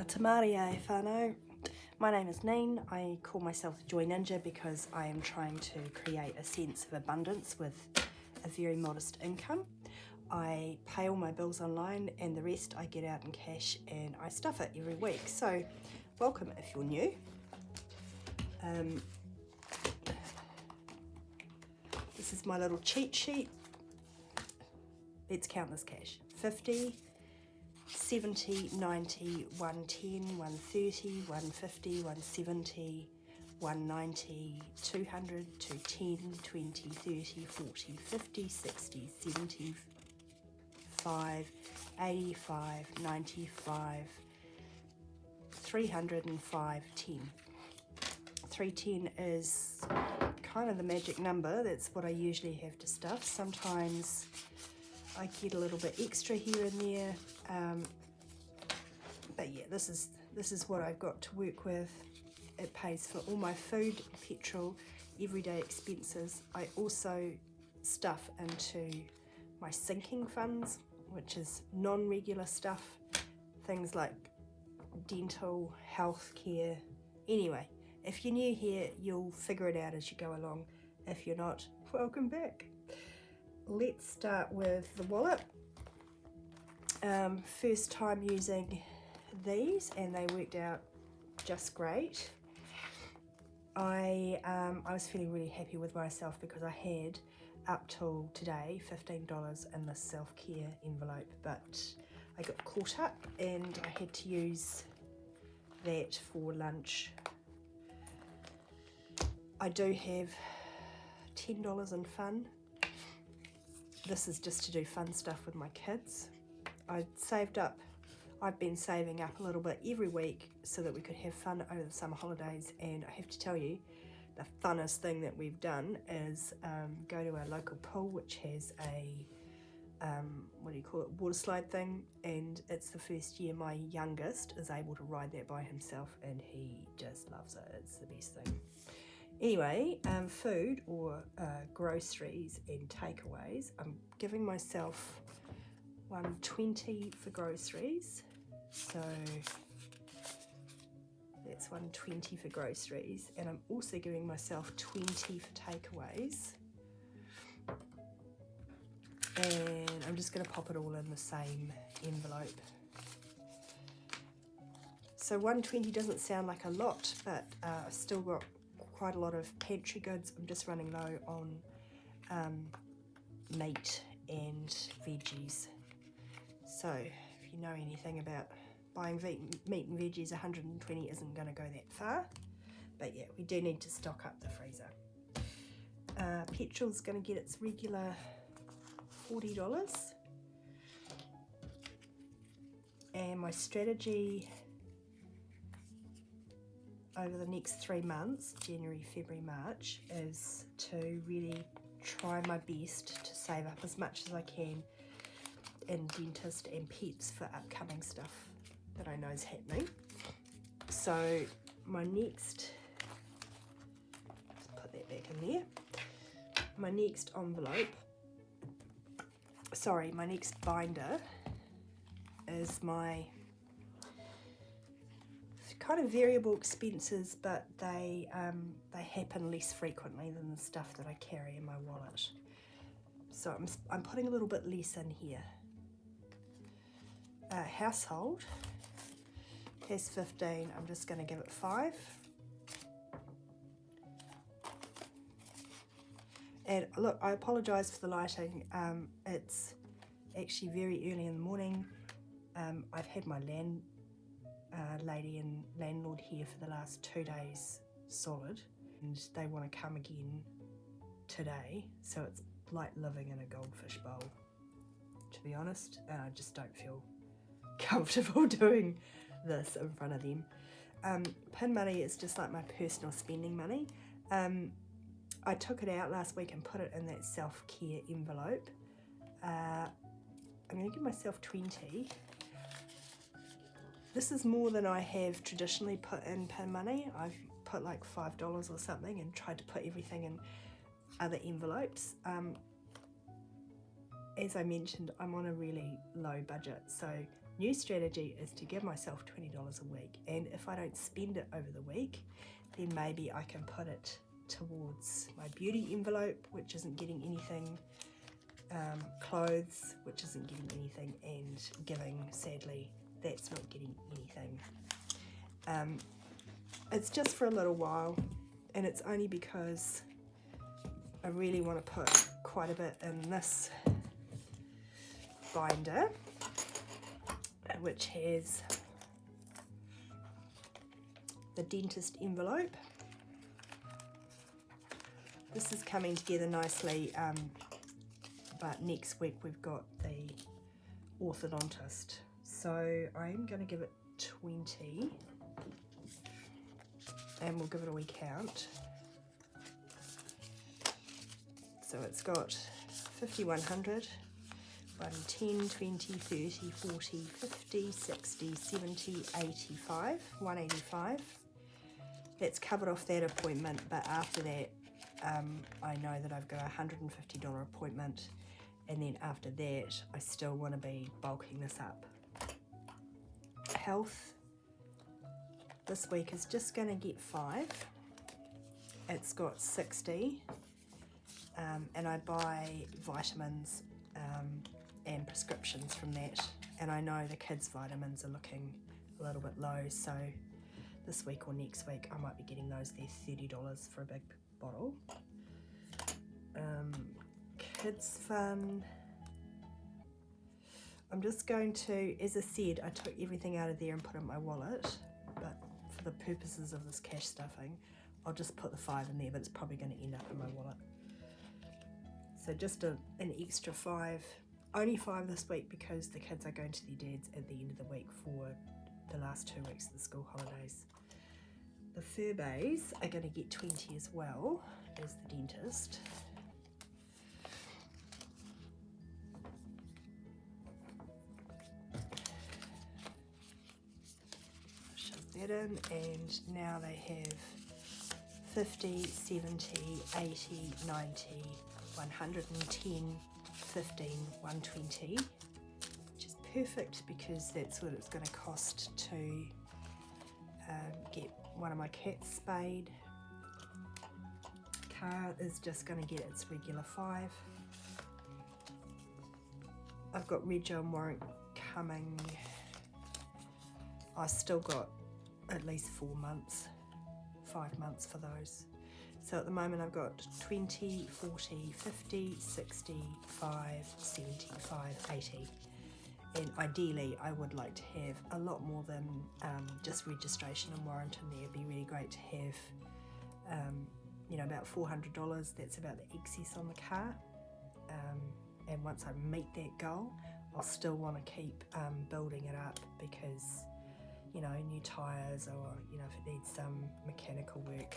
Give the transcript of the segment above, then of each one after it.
Tamari whānau. My name is Neen. I call myself the Joy Ninja because I am trying to create a sense of abundance with a very modest income. I pay all my bills online and the rest I get out in cash and I stuff it every week. So welcome if you're new. This is my little cheat sheet. Let's count this cash. 50, 70, 90, 110, 130, 150, 170, 190, 200, 210, 20, 30, 40, 50, 60, 75, 85, 95, 305, 10. 310 is kind of the magic number. That's what I usually have to stuff. Sometimes I get a little bit extra here and there, but yeah, this is what I've got to work with. It pays for all my food, petrol, everyday expenses. I also stuff into my sinking funds, which is non-regular stuff, things like dental, healthcare. Anyway, if you're new here, you'll figure it out as you go along. If you're not, welcome back. Let's start with the wallet. First time using these and they worked out just great. I was feeling really happy with myself because I had up till today $15 in this self-care envelope, but I got caught up and I had to use that for lunch. I do have $10 in fun. This is just to do fun stuff with my kids. I've been saving up a little bit every week so that we could have fun over the summer holidays, and I have to tell you, the funnest thing that we've done is go to our local pool, which has a, water slide thing, and it's the first year my youngest is able to ride that by himself and he just loves it. It's the best thing. Anyway, food or groceries and takeaways, I'm giving myself $120 for groceries, so that's $120 for groceries, and I'm also giving myself $20 for takeaways, and I'm just going to pop it all in the same envelope. So $120 doesn't sound like a lot, but I've still got quite a lot of pantry goods. I'm just running low on meat and veggies. So if you know anything about buying meat and veggies, 120 isn't going to go that far. But yeah, we do need to stock up the freezer. Petrol's going to get its regular $40. And my strategy over the next 3 months, January, February, March, is to really try my best to save up as much as I can in dentist and pets for upcoming stuff that I know is happening. So my next, let's put that back in there, my next binder is my kind of variable expenses, but they happen less frequently than the stuff that I carry in my wallet. So I'm putting a little bit less in here. Household has 15. I'm just going to give it 5. And look, I apologise for the lighting. It's actually very early in the morning. I've had my lady and landlord here for the last 2 days solid, and they want to come again today, so it's like living in a goldfish bowl, to be honest, and I just don't feel comfortable doing this in front of them. PIN money is just like my personal spending money. I took it out last week and put it in that self-care envelope. I'm going to give myself 20. This is more than I have traditionally put in PIN money. I've put like $5 or something and tried to put everything in other envelopes. As I mentioned, I'm on a really low budget, so new strategy is to give myself $20 a week, and if I don't spend it over the week, then maybe I can put it towards my beauty envelope, which isn't getting anything, clothes, which isn't getting anything, and giving, sadly, that's not getting anything. It's just for a little while, and it's only because I really want to put quite a bit in this binder, which has the dentist envelope. This is coming together nicely, but next week we've got the orthodontist, so I'm going to give it 20, and we'll give it a wee count. So it's got 5,100, 1, 10, 20, 30, 40, 50, 60, 70, 85, 185. That's covered off that appointment, but after that, I know that I've got a $150 appointment, and then after that, I still want to be bulking this up. Health, this week is just going to get 5. It's got 60, and I buy vitamins and prescriptions from that, and I know the kids' vitamins are looking a little bit low, so this week or next week I might be getting those. They're $30 for a big bottle. Kids fun, I'm just going to, as I said, I took everything out of there and put it in my wallet, but for the purposes of this cash stuffing, I'll just put the 5 in there, but it's probably going to end up in my wallet. So just an extra 5, only 5 this week because the kids are going to their dads at the end of the week for the last 2 weeks of the school holidays. The Furbays are going to get 20 as well as the dentist. Shove that in, and now they have 50, 70, 80, 90, 110, 15, 120, which is perfect because that's what it's going to cost to get one of my cats spayed. Car is just going to get its regular 5. I've got rego and warrant coming. I still got at least 4 months, 5 months for those. So at the moment I've got 20, 40, 50, 60, 5, 75, 80. And ideally I would like to have a lot more than just registration and warrant in there. It'd be really great to have, you know, about $400. That's about the excess on the car. And once I meet that goal, I'll still want to keep building it up because, you know, new tyres, or, you know, if it needs some mechanical work.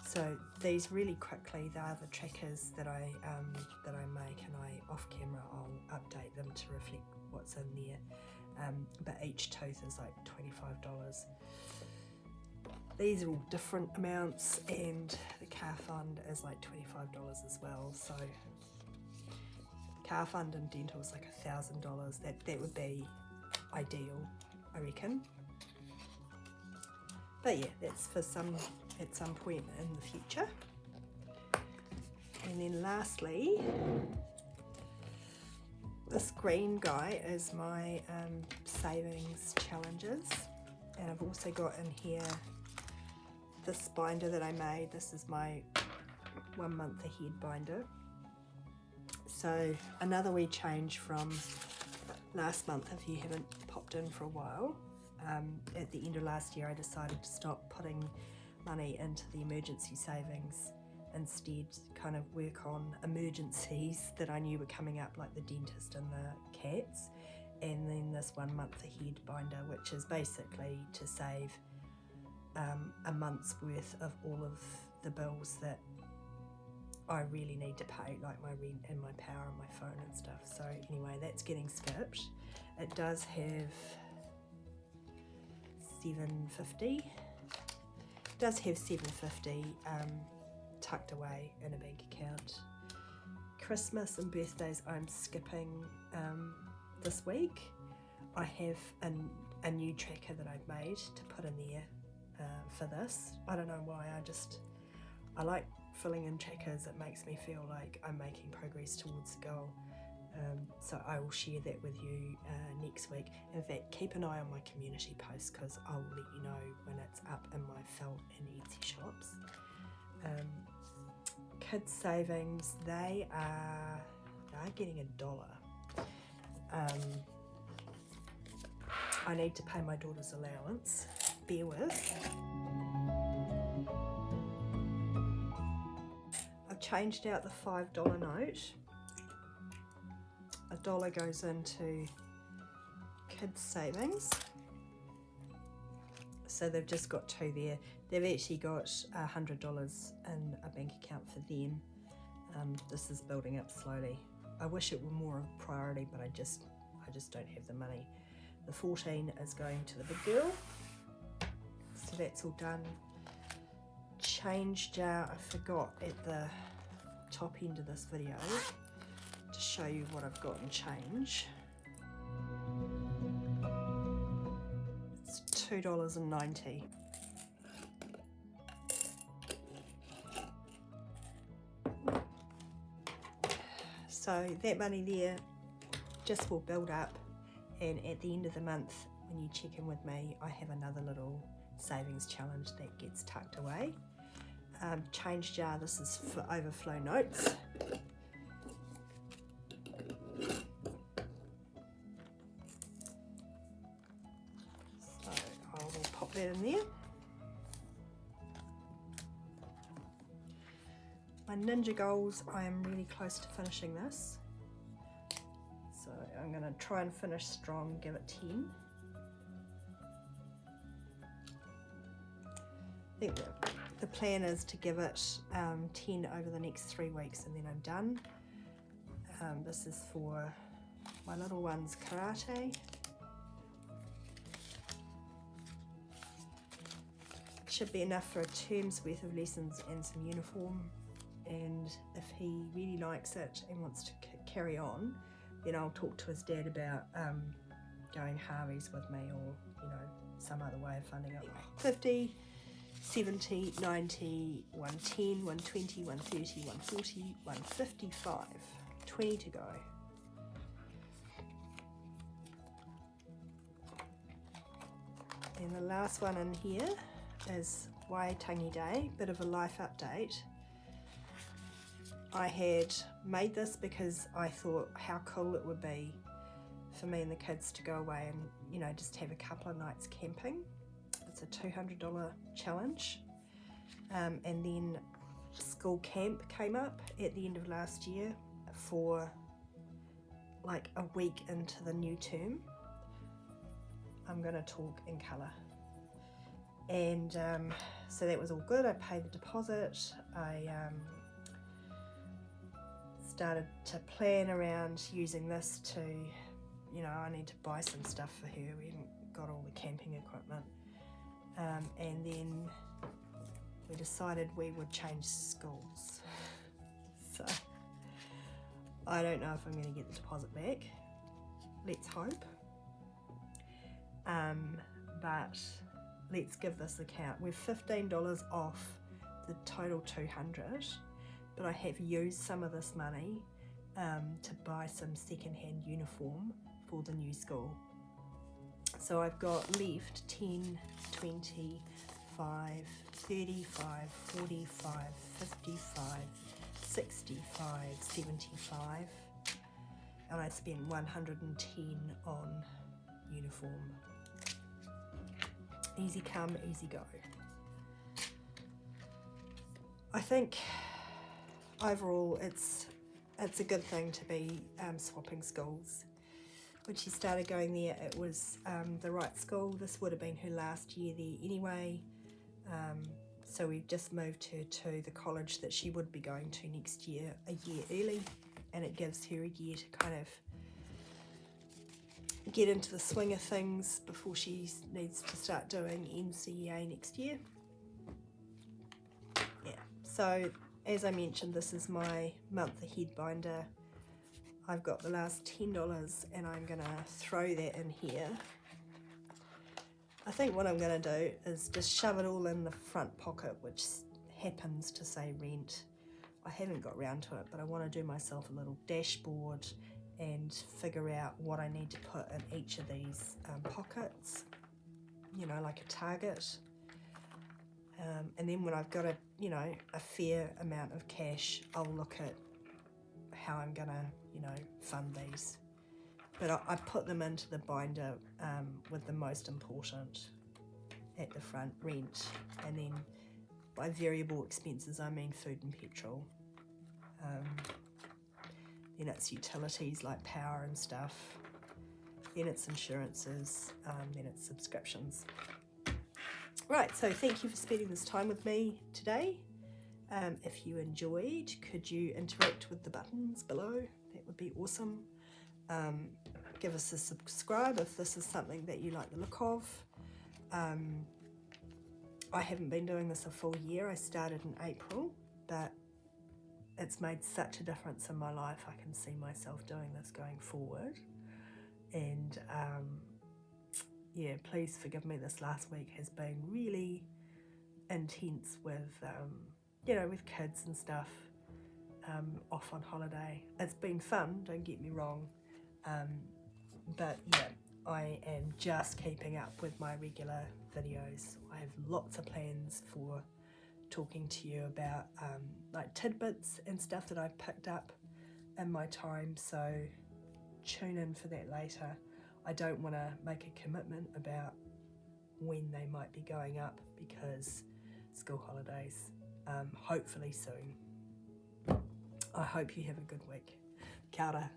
So these really quickly, they are the trackers that I make, and off camera I'll update them to reflect what's in there. But each tooth is like $25. These are all different amounts, and the car fund is like $25 as well. So car fund and dental is like $1,000. That would be ideal, I reckon. But yeah, that's for at some point in the future. And then lastly, this green guy is my savings challenges, and I've also got in here this binder that I made. This is my 1 month ahead binder. So another wee change from last month, if you haven't popped in for a while. At the end of last year I decided to stop putting money into the emergency savings, instead kind of work on emergencies that I knew were coming up, like the dentist and the cats, and then this 1 month ahead binder, which is basically to save a month's worth of all of the bills that I really need to pay, like my rent and my power and my phone and stuff. So anyway, that's getting skipped. It does have $750. It does have $750 tucked away in a bank account. Christmas and birthdays I'm skipping this week. I have a new tracker that I've made to put in there for this. I don't know why, I like filling in trackers. It makes me feel like I'm making progress towards the goal. So I will share that with you next week. In fact, keep an eye on my community posts because I'll let you know when it's up in my felt and Etsy shops. Kids savings, they are getting $1. I need to pay my daughter's allowance. Bear with. I've changed out the $5 note. $1 goes into kids savings. So they've just got 2 there. They've actually got $100 in a bank account for them. This is building up slowly. I wish it were more of a priority, but I just don't have the money. The 14 is going to the big girl. So that's all done. Change jar, I forgot at the top end of this video to show you what I've got in change. It's $2.90. So that money there just will build up, and at the end of the month when you check in with me, I have another little savings challenge that gets tucked away. Change jar, this is for overflow notes. So I will pop that in there. My Ninja goals, I am really close to finishing this. So I'm going to try and finish strong, give it 10. I think the plan is to give it 10 over the next 3 weeks and then I'm done. This is for my little one's karate. It should be enough for a term's worth of lessons and some uniform. And if he really likes it and wants to carry on, then I'll talk to his dad about going Haere's with me, or some other way of funding it. 50, 70, 90, 110, 120, 130, 140, 155. 20 to go. And the last one in here is Waitangi Day, bit of a life update. I had made this because I thought how cool it would be for me and the kids to go away and just have a couple of nights camping. It's a $200 challenge, and then school camp came up at the end of last year for like a week into the new term. I'm going to talk in colour. And so that was all good. I paid the deposit. I started to plan around using this to, I need to buy some stuff for her. We haven't got all the camping equipment. And then we decided we would change schools. So I don't know if I'm going to get the deposit back. Let's hope. But let's give this a count. We're $15 off the total 200, but I have used some of this money to buy some second-hand uniform for the new school. So I've got left 10, 20, 5, 35, 45, 55, 65, 75, and I spent 110 on uniform. Easy come, easy go. I think overall it's a good thing to be swapping schools. When she started going there, it was the right school. This would have been her last year there anyway. So we've just moved her to the college that she would be going to next year, a year early, and it gives her a year to kind of get into the swing of things before she needs to start doing NCEA next year. Yeah, so as I mentioned, this is my month ahead binder. I've got the last $10 and I'm gonna throw that in here. I think what I'm gonna do is just shove it all in the front pocket, which happens to say rent. I haven't got round to it, but I want to do myself a little dashboard and figure out what I need to put in each of these pockets, you know, like a target. And then when I've got a fair amount of cash, I'll look at how I'm gonna, fund these. But I put them into the binder with the most important at the front, rent, and then by variable expenses I mean food and petrol. Then it's utilities like power and stuff. Then it's insurances. Then it's subscriptions. Right, so thank you for spending this time with me today. If you enjoyed, could you interact with the buttons below? That would be awesome. Give us a subscribe if this is something that you like the look of. I haven't been doing this a full year. I started in April, but it's made such a difference in my life. I can see myself doing this going forward. And yeah, please forgive me, this last week has been really intense with, with kids and stuff, off on holiday. It's been fun, don't get me wrong, but yeah, I am just keeping up with my regular videos. I have lots of plans for talking to you about like tidbits and stuff that I've picked up in my time, so tune in for that later. I don't want to make a commitment about when they might be going up because school holidays, hopefully soon. I hope you have a good week. Kia ora.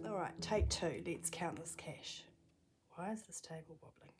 All right, take two. Let's count this cash. Why is this table wobbling?